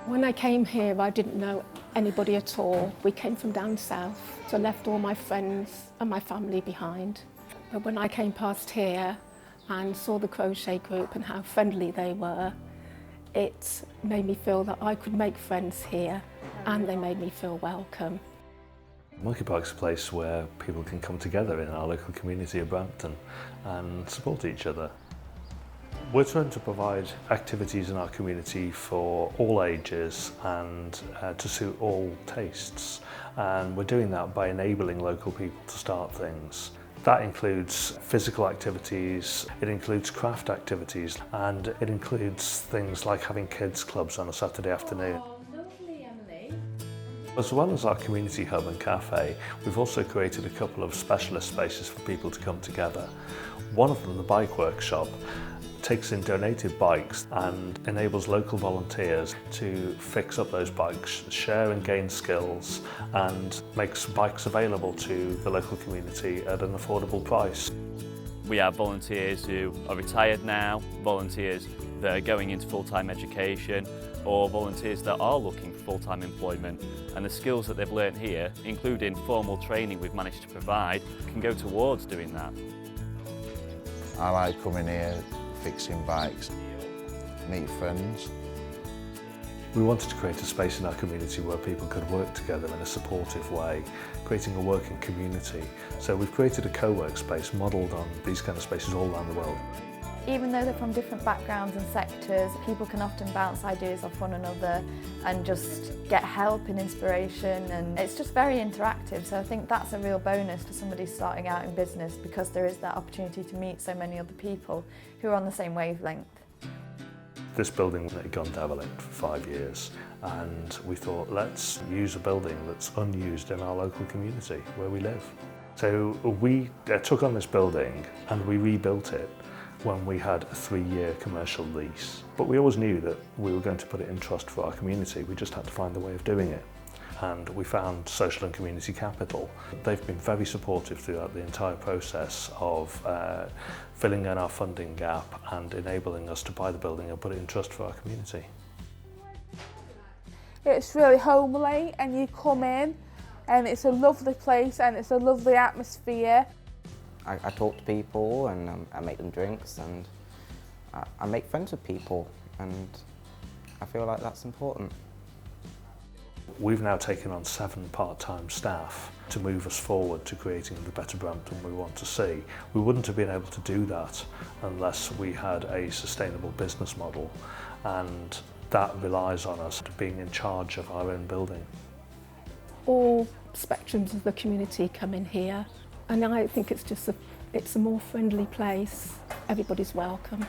When I came here, I didn't know anybody at all. We came from down south, so I left all my friends and my family behind. But when I came past here and saw the crochet group and how friendly they were, it made me feel that I could make friends here, and they made me feel welcome. Monkey Park's a place where people can come together in our local community of Brampton and support each other. We're trying to provide activities in our community for all ages and to suit all tastes. And we're doing that by enabling local people to start things. That includes physical activities, it includes craft activities, and it includes things like having kids clubs on a Saturday afternoon. As well as our community hub and cafe, we've also created a couple of specialist spaces for people to come together. One of them, the bike workshop, takes in donated bikes and enables local volunteers to fix up those bikes, share and gain skills, and makes bikes available to the local community at an affordable price. We have volunteers who are retired now, volunteers that are going into full-time education, or volunteers that are looking for full-time employment, and the skills that they've learnt here, including formal training we've managed to provide, can go towards doing that. I like coming here, fixing bikes, meet friends. We wanted to create a space in our community where people could work together in a supportive way, creating a working community. So we've created a co-work space modelled on these kind of spaces all around the world. Even though they're from different backgrounds and sectors, people can often bounce ideas off one another and just get help and inspiration, and it's just very interactive. So I think that's a real bonus for somebody starting out in business, because there is that opportunity to meet so many other people who are on the same wavelength. This building had gone derelict for 5 years, and we thought, let's use a building that's unused in our local community where we live. So we took on this building and we rebuilt it when we had a 3-year commercial lease. But we always knew that we were going to put it in trust for our community. We just had to find the way of doing it. And we found Social and Community Capital. They've been very supportive throughout the entire process of filling in our funding gap and enabling us to buy the building and put it in trust for our community. It's really homely, and you come in and it's a lovely place and it's a lovely atmosphere. I talk to people and I make them drinks, and I make friends with people, and I feel like that's important. We've now taken on 7 part-time staff to move us forward to creating the better Brampton we want to see. We wouldn't have been able to do that unless we had a sustainable business model, and that relies on us being in charge of our own building. All spectrums of the community come in here, and I think it's a more friendly place. Everybody's welcome.